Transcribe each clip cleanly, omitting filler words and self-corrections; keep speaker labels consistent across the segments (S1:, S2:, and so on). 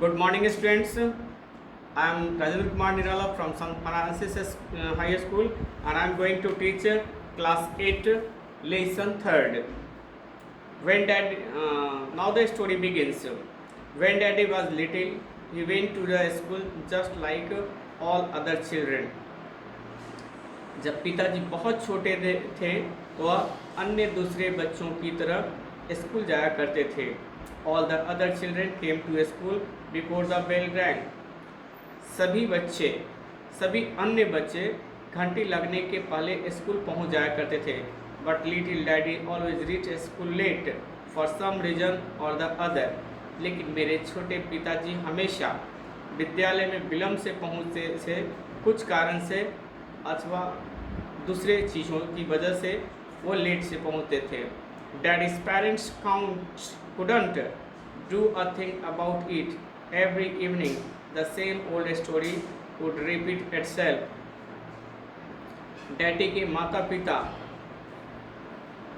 S1: Good morning, students. I am Rajendra Kumar Nirala from St. Francis High School, and I am going to teach class 8, lesson 3rd. Now the story begins. When Daddy was little, he went to the school just like all other children. जब पिताजी बहुत छोटे थे वह अन्य दूसरे बच्चों की तरह स्कूल जाया करते थे. All the other children came to school before the bell rang. सभी अन्य बच्चे घंटी लगने के पहले स्कूल पहुंच जाया करते थे. But little daddy always reached school late for some reason or the other. लेकिन मेरे छोटे पिताजी हमेशा विद्यालय में विलम्ब से पहुंचते थे, कुछ कारण से अथवा दूसरे चीज़ों की वजह से वो लेट से पहुंचते थे. Daddy's parents couldn't do a thing about it. Every evening, the same old story would repeat itself. Daddy के माता पिता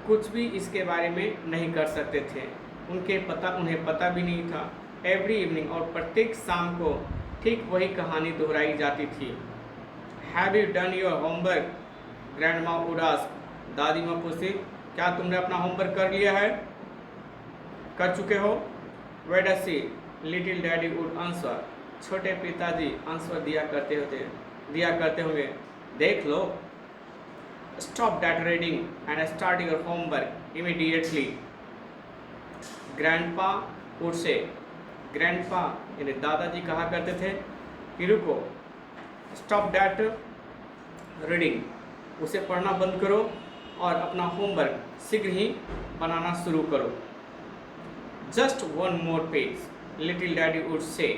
S1: कुछ भी इसके बारे में नहीं कर सकते थे. उन्हें पता भी नहीं था. एवरी इवनिंग और प्रत्येक शाम को ठीक वही कहानी दोहराई जाती थी. Have you done your homework? Grand माँ वुड आस्क. दादी माँ पूछती, क्या तुमने अपना होमवर्क कर लिया है? कर चुके हो? Wait a see, little daddy would answer. छोटे पिताजी आंसर दिया करते हुए, देख लो. Stop that reading and start your homework immediately. Grandpa would say. Grandpa यानी दादाजी कहा करते थे कि रुको, स्टॉप दैट रीडिंग, उसे पढ़ना बंद करो और अपना होमवर्क शीघ्र ही बनाना शुरू करो. Just one more page, little daddy would से.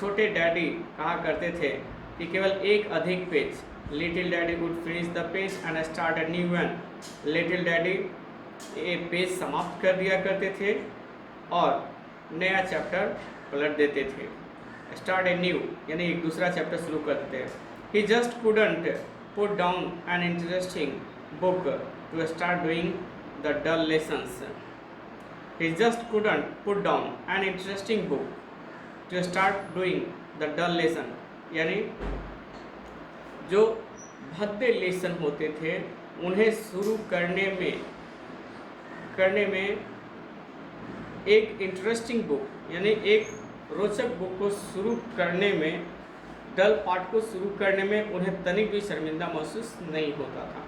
S1: छोटे डैडी कहा करते थे कि केवल एक अधिक page. Little daddy would finish the page and start a new one. Little daddy एक पेज समाप्त कर दिया करते थे और नया चैप्टर पलट देते थे. स्टार्ट ए न्यू यानी एक दूसरा चैप्टर शुरू करते थे. He just couldn't put down an interesting book to start doing the dull lessons. He just couldn't put down an interesting book to start doing the dull lesson. यानी जो भद्दे lesson होते थे उन्हें शुरू करने में एक इंटरेस्टिंग बुक यानी एक रोचक बुक को शुरू करने में, डल पार्ट को शुरू करने में उन्हें तनिक भी शर्मिंदा महसूस नहीं होता था.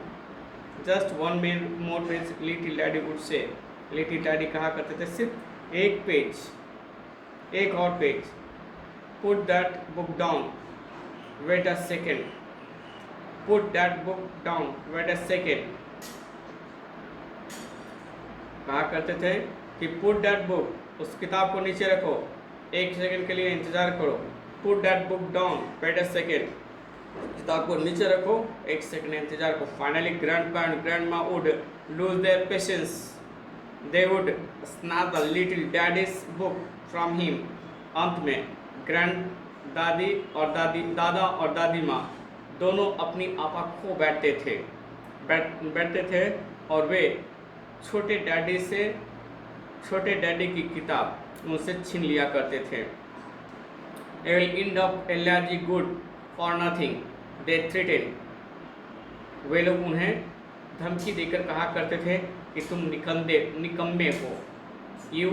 S1: Just one more page, little daddy would say. Little daddy कहा करते थे सिर्फ एक पेज, एक और पेज. Put that book down, wait a second. Put that book down, wait a second. कहा करते थे कि पुट दैट बुक, उस किताब को नीचे रखो, एक सेकेंड के लिए इंतजार करो. Put that book down, wait a second. किताब को नीचे रखो, एक सेकंड इंतजार करो. Finally, grandpa and grandma would lose their patience. They would snatch the little daddy's book from him. अंत में दादा और दादी माँ दोनों अपनी आपा खो बैठते थे और वे छोटे डैडी की किताब उनसे छीन लिया करते थे. I will end up allergy good for nothing, they threatened. वे लोग उन्हें धमकी देकर कहा करते थे कि तुम निकम्मे हो. You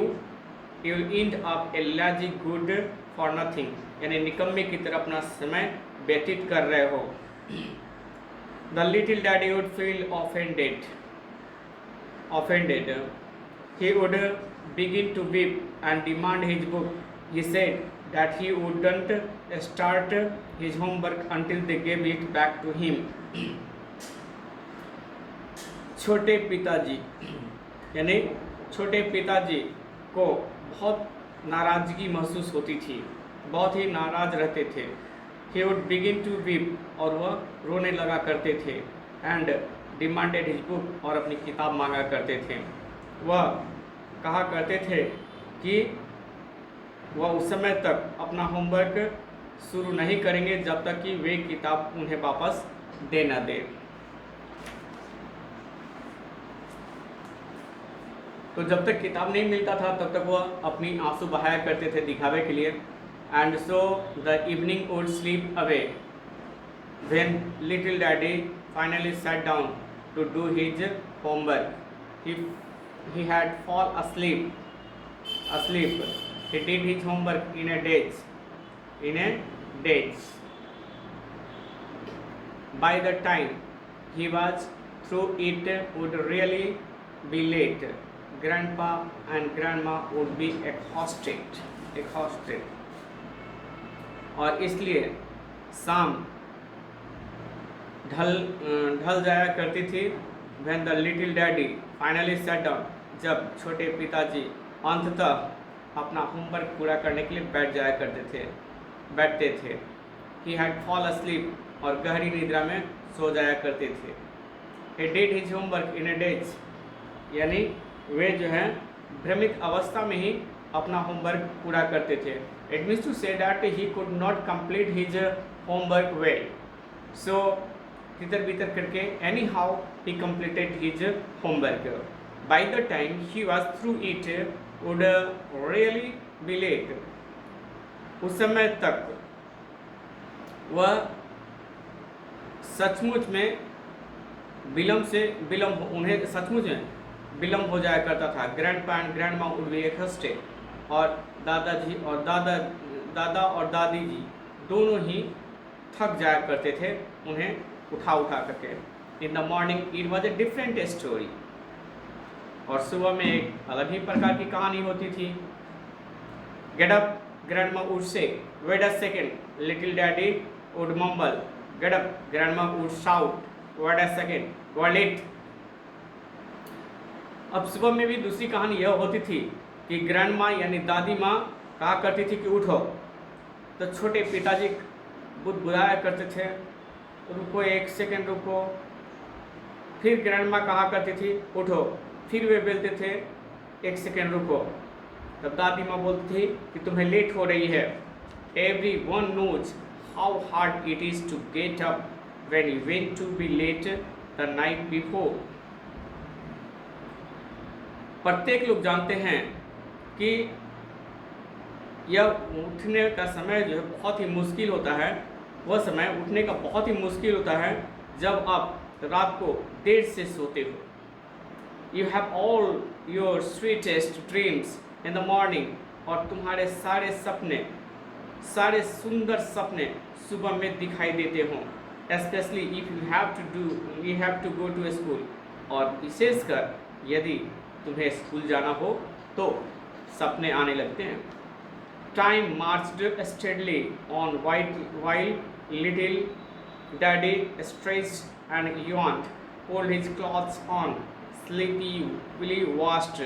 S1: will end up allergy good for nothing, यानी निकम्मे की तरह अपना समय व्यतीत कर रहे हो. The little daddy would feel offended. He would begin to weep and demand his book. He said that he wouldn't start his homework until they gave it back to him. छोटे पिताजी को बहुत नाराज़गी महसूस होती थी, बहुत ही नाराज़ रहते थे. He would begin to weep, और वह रोने लगा करते थे. And demanded his book, और अपनी किताब मांगा करते थे. वह कहा करते थे कि वह उस समय तक अपना होमवर्क शुरू नहीं करेंगे जब तक कि वे किताब उन्हें वापस दे न दे. तो जब तक किताब नहीं मिलता था तब तक वो अपनी आंसू बहाया करते थे दिखावे के लिए। And so the evening would slip away when little daddy finally sat down to do his homework. he had fall asleep. He did his homework in a daze. By the time he was through it would really be late. Grandpa and grandma would be exhausted. और इसलिए शाम ढल जाया करती थी। When the little daddy finally sat down, जब छोटे पिताजी अंततः अपना होमवर्क पूरा करने के लिए बैठते थे। He had fall asleep, और गहरी निद्रा में सो जाया करते थे। He did his homework in a daze, यानी वे जो हैं भ्रमित अवस्था में ही अपना होमवर्क पूरा करते थे। It means to say that he could not complete his homework well. So तितर बितर करके anyhow he completed his homework. By the time he was through it would really be late. उस समय तक वह सचमुच में उन्हें सचमुच में विलम्ब हो जाया करता था। Grandpa and grandma would be exhausted, और दादाजी और दादा और दादी जी दोनों ही थक जाया करते थे उन्हें उठा करके। In the morning it was a different story, और सुबह में एक अलग ही प्रकार की कहानी होती थी। Get up grandma would say, wait a second, little daddy would mumble. Get up grandma would shout, wait a second, you are late. अब सुबह में भी दूसरी कहानी यह होती थी कि ग्रैंडमा यानी दादी माँ कहा करती थी कि उठो, तो छोटे पिताजी बुदबुदाया करते थे, रुको एक सेकेंड रुको। फिर ग्रैंडमा कहा करती थी उठो, फिर वे बोलते थे एक सेकेंड रुको। तब दादी माँ बोलती थी कि तुम्हें लेट हो रही है। Everyone knows how hard it is to get up when you went to be late the night before. प्रत्येक लोग जानते हैं कि यह उठने का समय जो है बहुत ही मुश्किल होता है। वह समय उठने का बहुत ही मुश्किल होता है जब आप रात को देर से सोते हो। You have all your sweetest dreams in the morning, और तुम्हारे सारे सुंदर सपने सुबह में दिखाई देते हों। Especially if you have to go to school, और विशेषकर यदि तुम्हें स्कूल जाना हो तो सपने आने लगते हैं। Time marched steadily on while little daddy stretched and yawned, pulled his clothes on, sleepily washed,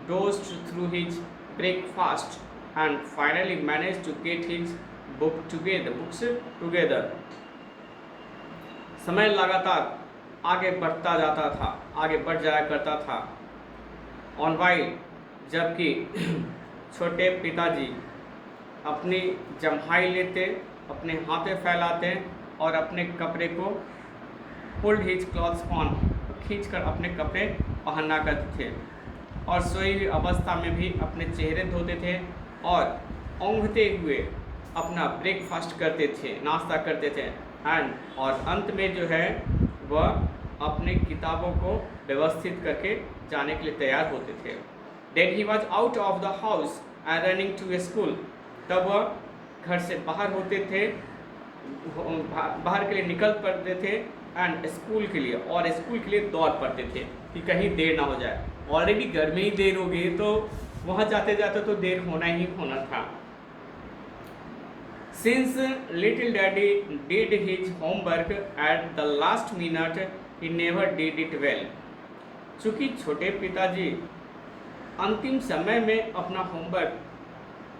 S1: dozed through his breakfast, and finally managed to get his books together. समय लगातार आगे बढ़ जाया करता था। ऑन वाइल, जबकि छोटे पिताजी अपनी जम्हाई लेते, अपने हाथे फैलाते और अपने कपड़े को पुल्ड हिज क्लॉथ्स ऑन, खींचकर अपने कपड़े पहनना करते थे, और सोई हुई अवस्था में भी अपने चेहरे धोते थे और औंघते हुए अपना ब्रेकफास्ट करते थे, नाश्ता करते थे। और अंत में जो है वह अपने किताबों को व्यवस्थित करके जाने के लिए तैयार होते थे। Then he was out of the house and running to school, तब वह घर से बाहर होते थे, बाहर के लिए निकल पड़ते थे एंड स्कूल के लिए, और स्कूल के लिए दौड़ पड़ते थे कि कहीं देर ना हो जाए। ऑलरेडी घर में ही देर हो गई तो वहाँ जाते जाते तो देर होना ही होना था। Since little daddy did his homework at the last minute, he never did it well. चूँकि छोटे पिताजी अंतिम समय में अपना होमवर्क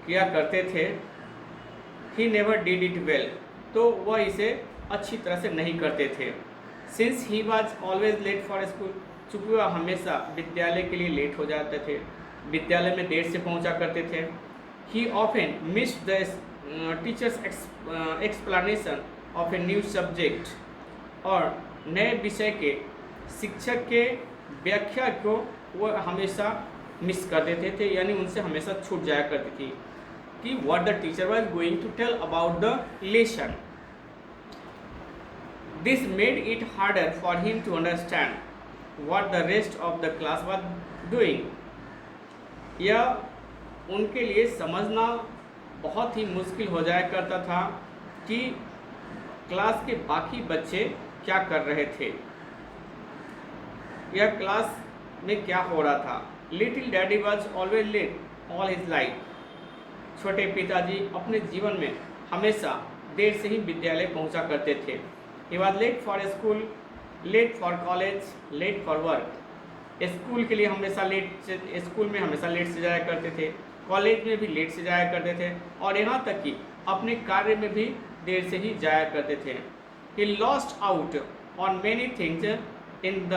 S1: किया करते थे, he never did it well, तो वह इसे अच्छी तरह से नहीं करते थे। Since he was always late for school, चूँकि वह हमेशा विद्यालय के लिए लेट हो जाते थे, विद्यालय में देर से पहुँचा करते थे। He often missed the teacher's explanation of a new subject, और नए विषय के शिक्षक के व्याख्या को वह हमेशा मिस कर देते थे, यानी उनसे हमेशा छूट जाया करती थी कि what the teacher was going to tell about the lesson. This made it harder for him to understand what the rest of the class was doing. यह उनके लिए समझना बहुत ही मुश्किल हो जाया करता था कि क्लास के बाकी बच्चे क्या कर रहे थे, यह क्लास में क्या हो रहा था. Little daddy was always let all his life. छोटे पिताजी अपने जीवन में हमेशा देर से ही विद्यालय पहुंचा करते थे. He was late for school, late for college, late for work. School के लिए हमेशा स्कूल में हमेशा लेट से जाया करते थे, कॉलेज में भी लेट से जाया करते थे, और यहाँ तक कि अपने कार्य में भी देर से ही जाया करते थे. He lost out on many things in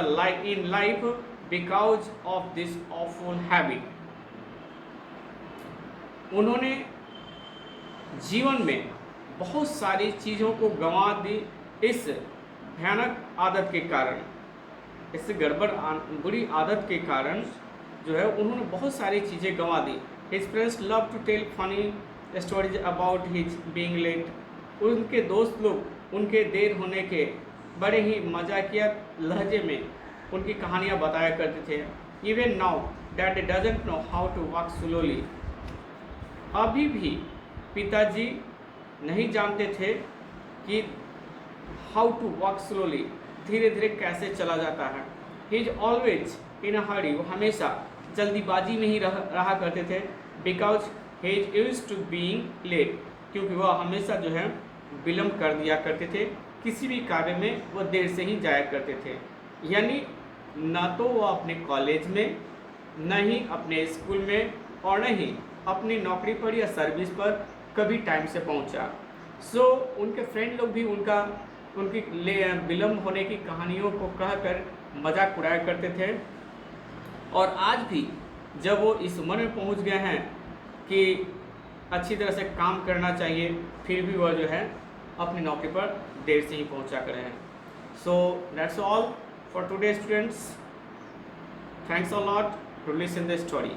S1: life because of this awful habit. उन्होंने जीवन में बहुत सारी चीज़ों को गंवा दी इस भयानक आदत के कारण, इस बुरी आदत के कारण जो है उन्होंने बहुत सारी चीज़ें गंवा दी. His friends love to tell funny stories about his being late. उनके दोस्त लोग उनके देर होने के बड़े ही मजाकिया लहजे में उनकी कहानियाँ बताया करते थे. Even now dad doesn't know how to walk slowly. अभी भी पिताजी नहीं जानते थे कि हाउ टू वॉक स्लोली, धीरे धीरे कैसे चला जाता है. He is always in a hurry. वो हमेशा जल्दीबाजी में ही रहा करते थे. Because he is used to being late. क्योंकि वह हमेशा जो है विलम्ब कर दिया करते थे, किसी भी कार्य में वह देर से ही जाया करते थे. यानी न तो वह अपने कॉलेज में, न ही अपने स्कूल में, और न ही अपनी नौकरी पर या सर्विस पर कभी टाइम से पहुंचा. सो उनके फ्रेंड लोग भी उनकी विलम्ब होने की कहानियों को कहकर मजाक उड़ाया करते थे. और आज भी जब वो इस उम्र में पहुंच गए हैं कि अच्छी तरह से काम करना चाहिए, फिर भी वह जो है अपनी नौकरी पर देर से ही पहुंचा कर हैं. So that's all for today students. Thanks a lot to listen the story.